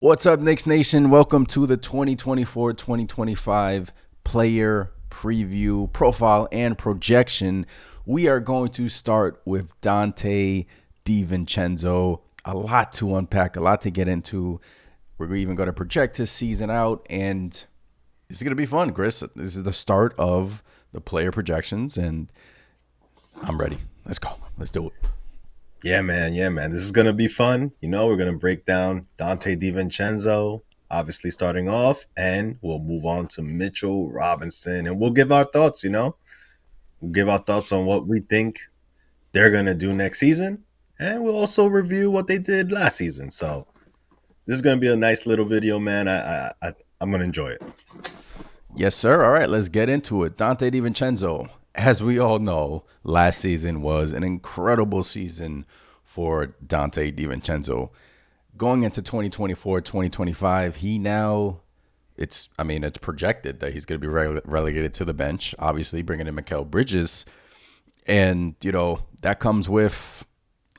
What's up, Knicks Nation? Welcome to the 2024-2025 player preview, profile, and projection. We are going to start with Donte DiVincenzo. A lot to unpack, a lot to get into. We're even going to project his season out, and it's going to be fun, Chris. This is the start of the player projections, and I'm ready. Let's go. Let's do it. Yeah, man. Yeah, man. This is going to be fun. We're going to break down Donte DiVincenzo, obviously starting off, and we'll move on to Mitchell Robinson, and we'll give our thoughts, We'll give our thoughts on what we think they're going to do next season, and we'll also review what they did last season. So this is going to be a nice little video, man. I'm going to enjoy it. Yes, sir. All right, let's get into it. Donte DiVincenzo, as we all know, last season was an incredible season for Donte DiVincenzo. Going into 2024-2025, it's projected that he's going to be relegated to the bench, obviously bringing in Mikal Bridges. And, that comes with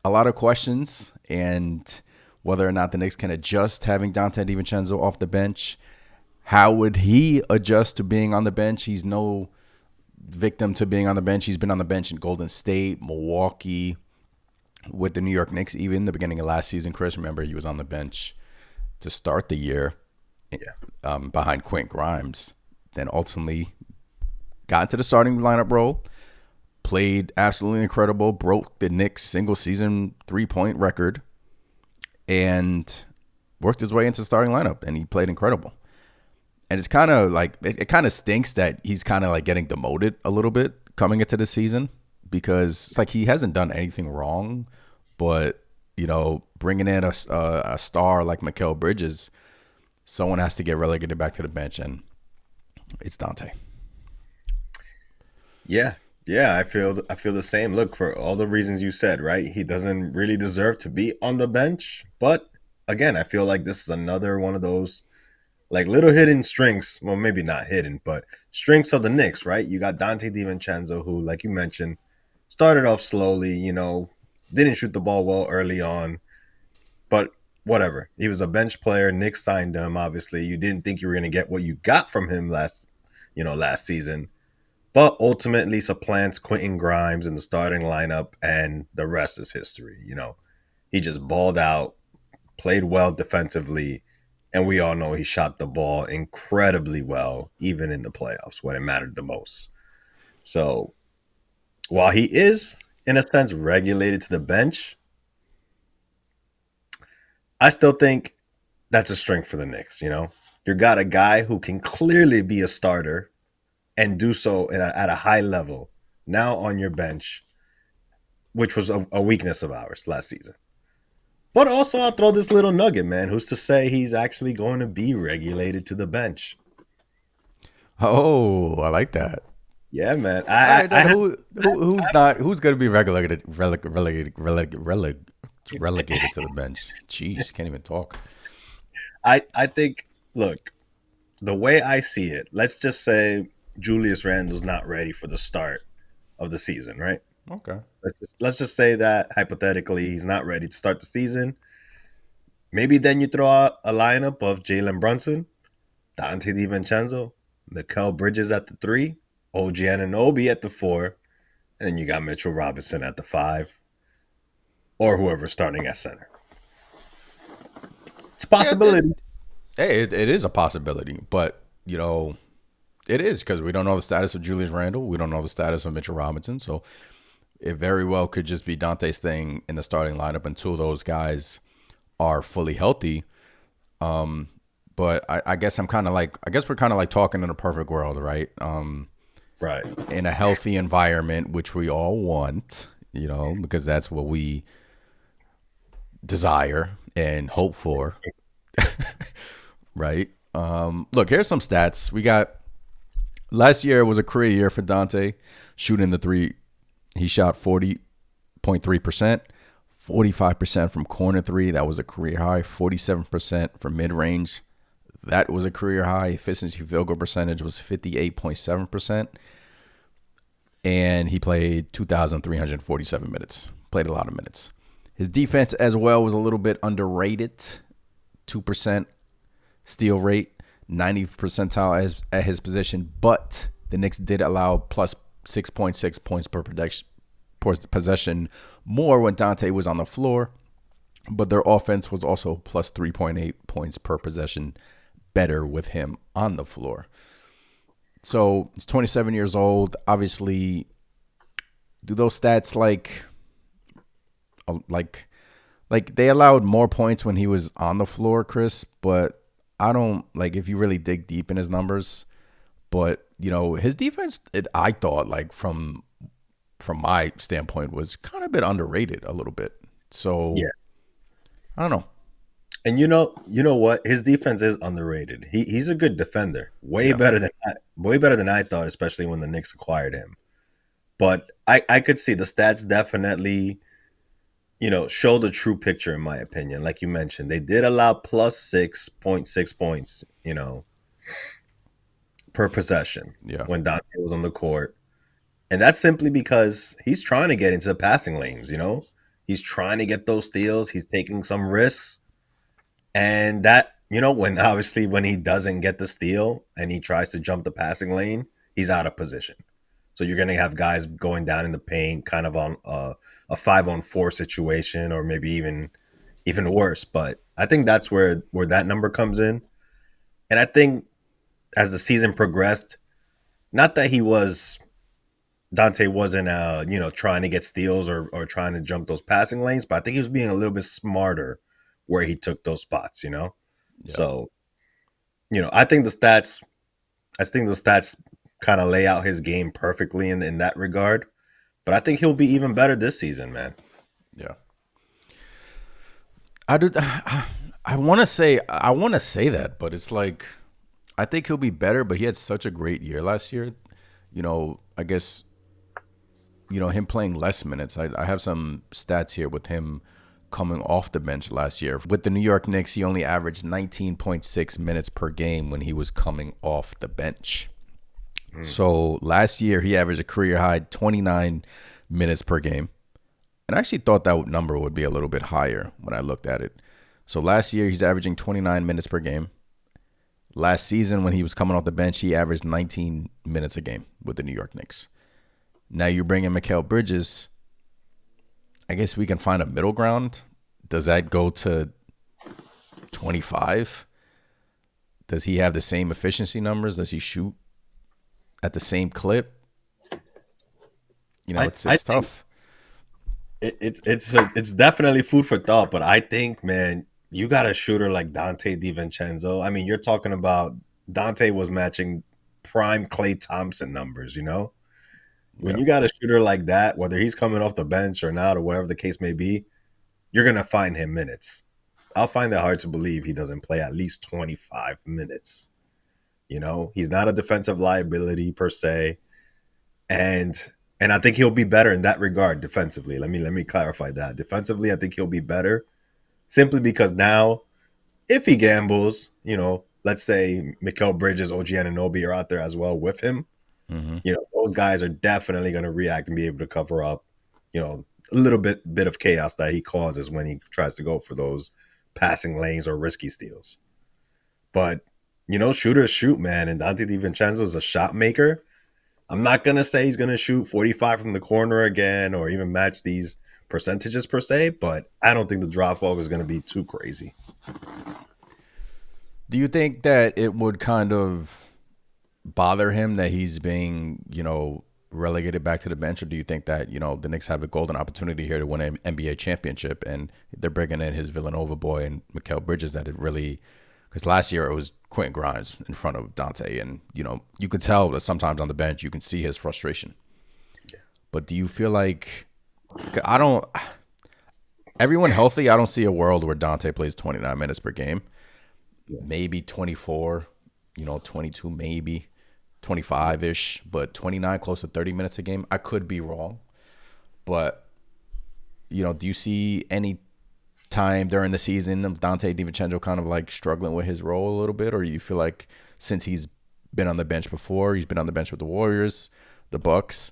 a lot of questions and whether or not the Knicks can adjust having Donte DiVincenzo off the bench. How would he adjust to being on the bench? He's no victim to being on the bench. He's been on the bench in Golden State, Milwaukee, with the New York Knicks, even the beginning of last season. Chris, remember, he was on the bench to start the year behind Quint Grimes. Then ultimately got into the starting lineup role, played absolutely incredible, broke the Knicks single-season three-point record, and worked his way into the starting lineup, and he played incredible. And it's kind of like, it kind of stinks that he's kind of like getting demoted a little bit coming into the season, because it's like he hasn't done anything wrong, but, bringing in a star like Mikal Bridges, someone has to get relegated back to the bench, and it's Donte. Yeah. Yeah, I feel the same. Look, for all the reasons you said, right? He doesn't really deserve to be on the bench, but again, I feel like this is another one of those like little hidden strengths. Well, maybe not hidden, but strengths of the Knicks, right? You got Donte DiVincenzo, who, like you mentioned, started off slowly, didn't shoot the ball well early on, but whatever. He was a bench player. Knicks signed him. Obviously, you didn't think you were going to get what you got from him last season, but ultimately supplants Quentin Grimes in the starting lineup, and the rest is history. He just balled out, played well defensively, and we all know he shot the ball incredibly well, even in the playoffs when it mattered the most. So while he is, in a sense, regulated to the bench, I still think that's a strength for the Knicks. You got a guy who can clearly be a starter and do so at a high level now on your bench, which was a weakness of ours last season. But also, I'll throw this little nugget, man. Who's to say he's actually going to be regulated to the bench? Oh, I like that. Yeah, man. All right, then who's going to be relegated to the bench? Jeez, can't even talk. I think, look, the way I see it, let's just say Julius Randle's not ready for the start of the season, right? Okay. Let's just say that hypothetically he's not ready to start the season. Maybe then you throw out a lineup of Jalen Brunson, Donte DiVincenzo, Mikal Bridges at the 3, OG Anunoby at the 4, and then you got Mitchell Robinson at the 5, or whoever's starting at center. It's a possibility. It is a possibility, but it is, because we don't know the status of Julius Randle. We don't know the status of Mitchell Robinson. So it very well could just be Donte staying in the starting lineup until those guys are fully healthy. But I guess we're kind of like talking in a perfect world, right? Right. In a healthy environment, which we all want, because that's what we desire and hope for. Right. Look, here's some stats. We got last year was a career year for Donte. Shooting the 3, he shot 40.3%, 45% from corner 3. That was a career high. 47% from mid range. That was a career high. Efficiency field goal percentage was 58.7%. And he played 2,347 minutes. Played a lot of minutes. His defense as well was a little bit underrated. 82% steal rate, 90th percentile at his position. But the Knicks did allow plus 6.6 points per possession more when Donte was on the floor. But their offense was also plus 3.8 points per possession better with him on the floor. So he's 27 years old. Obviously, do those stats like they allowed more points when he was on the floor, Chris, but I don't like if you really dig deep in his numbers. But his defense, I thought from my standpoint was kind of a bit underrated a little bit. So Yeah. I don't know. And you know what? His defense is underrated. He's a good defender. Yeah, Way better than I thought, especially when the Knicks acquired him. But I could see the stats definitely, show the true picture in my opinion. Like you mentioned, they did allow plus 6.6 points, per possession yeah, when Dante was on the court. And that's simply because he's trying to get into the passing lanes. He's trying to get those steals. He's taking some risks. And that, when he doesn't get the steal and he tries to jump the passing lane, he's out of position. So you're going to have guys going down in the paint, kind of on a 5-on-4 situation, or maybe even worse. But I think that's where that number comes in. And I think as the season progressed, not that Dante wasn't trying to get steals or trying to jump those passing lanes, but I think he was being a little bit smarter where he took those spots. yeah, So, I think the stats kind of lay out his game perfectly in that regard. But I think he'll be even better this season, man. yeah. I do. I want to say that, but it's like I think he'll be better. But he had such a great year last year. I guess him playing less minutes. I have some stats here with him coming off the bench last year. With the New York Knicks, he only averaged 19.6 minutes per game when he was coming off the bench. So last year, he averaged a career high 29 minutes per game. And I actually thought that number would be a little bit higher when I looked at it. So last year, he's averaging 29 minutes per game. Last season, when he was coming off the bench, he averaged 19 minutes a game with the New York Knicks. Now you bring in Mikal Bridges. I guess we can find a middle ground. Does that go to 25? Does he have the same efficiency numbers? Does he shoot at the same clip? It's tough. It's definitely food for thought. But I think, man, you got a shooter like Donte DiVincenzo. I mean, you're talking about Dante was matching prime Klay Thompson numbers. When Yeah, you got a shooter like that, whether he's coming off the bench or not, or whatever the case may be, you're going to find him minutes. I'll find it hard to believe he doesn't play at least 25 minutes. He's not a defensive liability per se. And I think he'll be better in that regard defensively. Let me clarify that. Defensively, I think he'll be better simply because now if he gambles, let's say Mikal Bridges, OG Anunoby are out there as well with him. mm-hmm. Those guys are definitely going to react and be able to cover up, a little bit of chaos that he causes when he tries to go for those passing lanes or risky steals. But, shooters shoot, man. And Donte DiVincenzo is a shot maker. I'm not going to say he's going to shoot 45 from the corner again or even match these percentages per se, but I don't think the drop off is going to be too crazy. Do you think that it would kind of bother him that he's being, relegated back to the bench, or do you think that, the Knicks have a golden opportunity here to win an NBA championship and they're bringing in his Villanova boy and Mikal Bridges that it really, because last year it was Quentin Grimes in front of Dante, and, you could tell that sometimes on the bench you can see his frustration. But do you feel like, everyone healthy, I don't see a world where Dante plays 29 minutes per game, maybe 24, 22 maybe. 25-ish, but 29, close to 30 minutes a game. I could be wrong. But, do you see any time during the season of Donte DiVincenzo kind of like struggling with his role a little bit? Or you feel like since he's been on the bench before, he's been on the bench with the Warriors, the Bucks,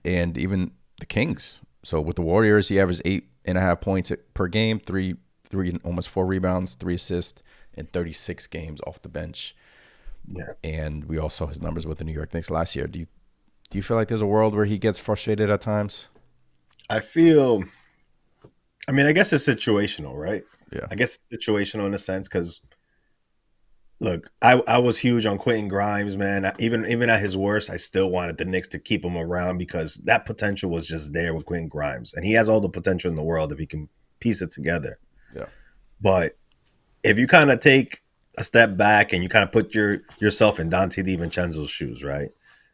and even the Kings. So with the Warriors, he averaged 8.5 points per game, almost 4 rebounds, 3 assists in 36 games off the bench. Yeah. And we all saw his numbers with the New York Knicks last year. Do you feel like there's a world where he gets frustrated at times? I feel, I mean, I guess it's situational, right? Yeah. I guess it's situational in a sense because look, I was huge on Quentin Grimes, man. Even at his worst, I still wanted the Knicks to keep him around because that potential was just there with Quentin Grimes, and he has all the potential in the world if he can piece it together. Yeah. But if you kind of take a step back and you kind of put yourself in Donte DiVincenzo's shoes, right?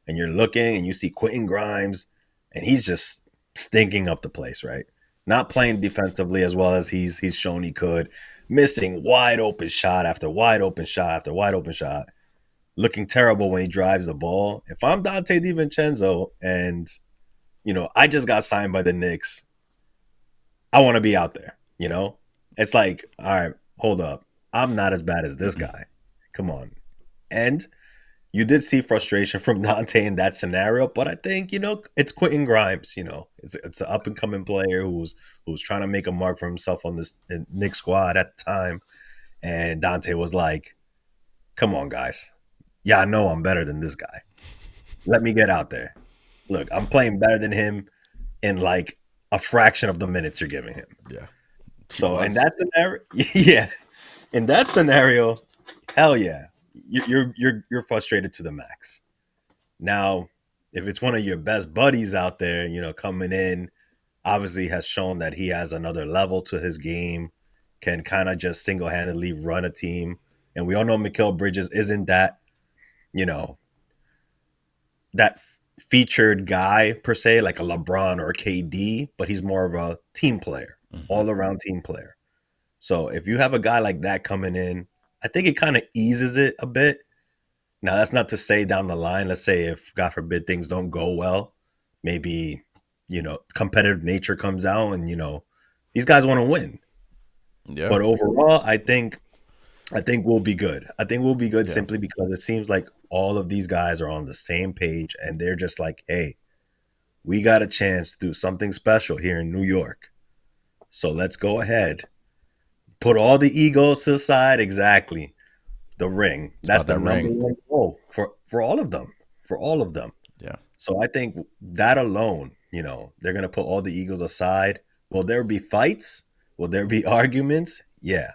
And you're looking and you see Quentin Grimes, and he's just stinking up the place, right? Not playing defensively as well as he's shown he could, missing wide open shot after wide open shot after wide open shot, looking terrible when he drives the ball. If I'm Donte DiVincenzo and I just got signed by the Knicks, I want to be out there. It's like, all right, hold up, I'm not as bad as this guy. Come on, and you did see frustration from Dante in that scenario, but I think it's Quentin Grimes. It's an up and coming player who's trying to make a mark for himself on this Knicks squad at the time, and Dante was like, "Come on, guys, yeah, I know I'm better than this guy. Let me get out there. Look, I'm playing better than him in like a fraction of the minutes you're giving him." Yeah. So in that scenario, yeah, in that scenario, hell yeah. You're frustrated to the max. Now, if it's one of your best buddies out there, coming in, obviously has shown that he has another level to his game, can kind of just single-handedly run a team. And we all know Mikal Bridges isn't that, that featured guy per se, like a LeBron or a KD, but he's more of a team player, all-around team player. So if you have a guy like that coming in, I think it kind of eases it a bit. Now, that's not to say down the line, let's say if, God forbid, things don't go well, maybe, competitive nature comes out and, these guys want to win. Yeah. But overall, I think we'll be good. I think we'll be good simply because it seems like all of these guys are on the same page and they're just like, hey, we got a chance to do something special here in New York. So let's go ahead. Put all the egos to the side. Exactly. The ring. That's the number one goal for all of them. For all of them. Yeah. So I think that alone, they're going to put all the egos aside. Will there be fights? Will there be arguments? Yeah.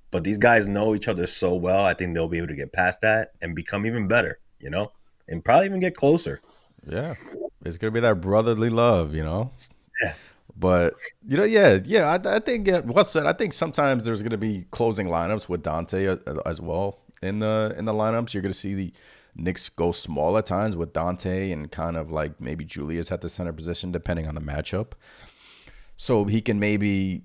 But these guys know each other so well. I think they'll be able to get past that and become even better, and probably even get closer. Yeah. It's going to be that brotherly love, Yeah. But I think well said. I think sometimes there's going to be closing lineups with Dante as well in the lineups. You're going to see the Knicks go small at times with Dante and kind of like maybe Julius at the center position depending on the matchup. So he can maybe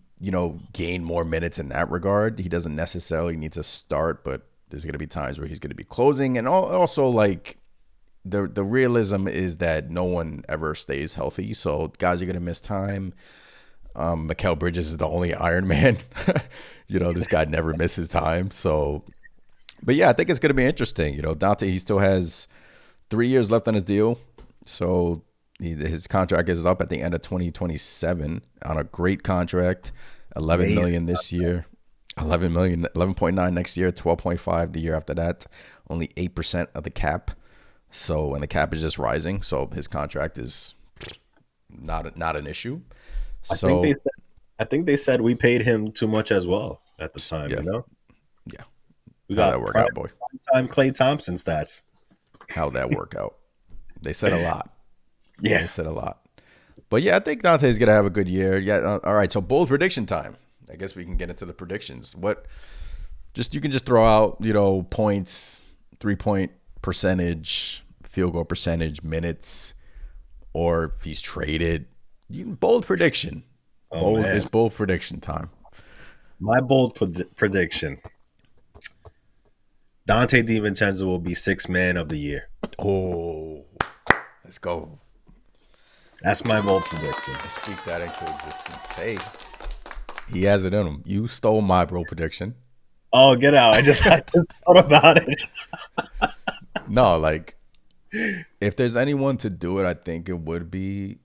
gain more minutes in that regard. He doesn't necessarily need to start, but there's going to be times where he's going to be closing, and also like. The realism is that no one ever stays healthy, so guys are gonna miss time. Mikal Bridges is the only Iron Man. This guy never misses time. So, but yeah, I think it's gonna be interesting. Dante, he still has 3 years left on his deal, so his contract is up at the end of 2027 on a great contract. 11 million this year, 11.9 next year, 12.5 the year after that. Only 8% of the cap. So, and the cap is just rising, so his contract is not an issue. So I think they said we paid him too much as well at the time. Yeah. We How'd got that work out, boy? Time Klay Thompson stats. How'd that work out? They said a lot. Yeah, they said a lot. But yeah, I think Dante's gonna have a good year. Yeah. All right. So bold prediction time. I guess we can get into the predictions. You can just throw out points, 3-point percentage, field goal percentage, minutes, or if he's traded. Bold prediction. It's bold prediction time. My bold prediction: Donte DiVincenzo will be sixth man of the year. Oh, let's go. That's my bold prediction. Speak that into existence. Hey, he has it in him. You stole my bold prediction. Oh, get out! I just thought about it. No, like, if there's anyone to do it, I think it would be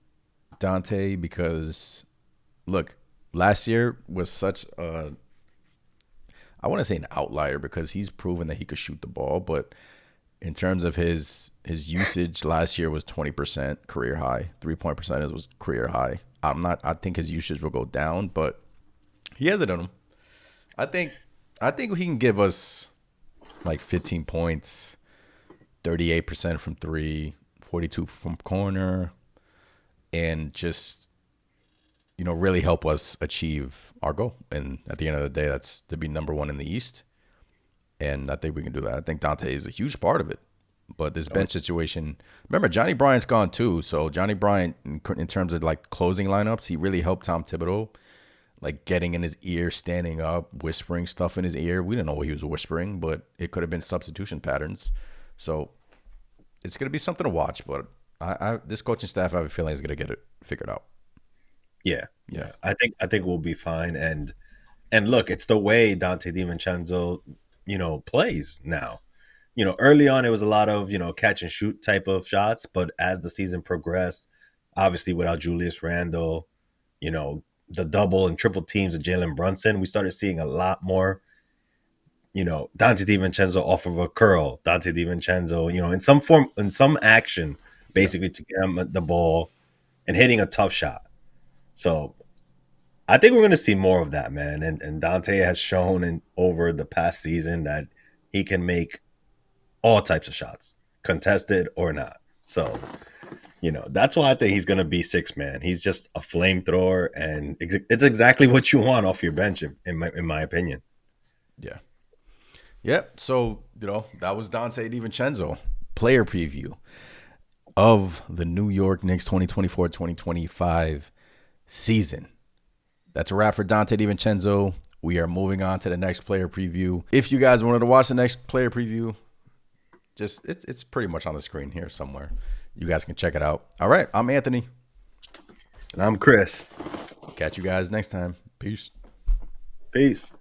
Dante because, look, last year was such a I want to say an outlier because he's proven that he could shoot the ball, but in terms of his usage last year was 20% career high. 3-point percentage was career high. I think his usage will go down, but he has it in him. I think I think he can give us like 15 points, 38% from three, 42 from corner, and just really help us achieve our goal. And at the end of the day, that's to be number one in the East. And I think we can do that. I think Dante is a huge part of it. But this bench situation, remember Johnny Bryant's gone too. So Johnny Bryant, in terms of like closing lineups, he really helped Tom Thibodeau, like getting in his ear, standing up, whispering stuff in his ear. We didn't know what he was whispering, but it could have been substitution patterns. So it's gonna be something to watch. But this coaching staff, I have a feeling is gonna get it figured out. Yeah, Yeah, yeah. I think we'll be fine. And look, it's the way Dante DiVincenzo, plays now. Early on it was a lot of catch and shoot type of shots, but as the season progressed, obviously without Julius Randle, you know, the double and triple teams of Jalen Brunson, we started seeing a lot more. Dante DiVincenzo off of a curl, Dante DiVincenzo, in some form, in some action, yeah, basically to get him the ball and hitting a tough shot. So I think we're going to see more of that, man. And Dante has shown over the past season that he can make all types of shots, contested or not. So, that's why I think he's going to be six man. He's just a flamethrower, and it's exactly what you want off your bench, in my opinion. yeah. Yep. So, that was Dante DiVincenzo, player preview of the New York Knicks 2024-2025 season. That's a wrap for Donte DiVincenzo. We are moving on to the next player preview. If you guys wanted to watch the next player preview, just it's pretty much on the screen here somewhere. You guys can check it out. All right, I'm Anthony. And I'm Chris. Catch you guys next time. Peace. Peace.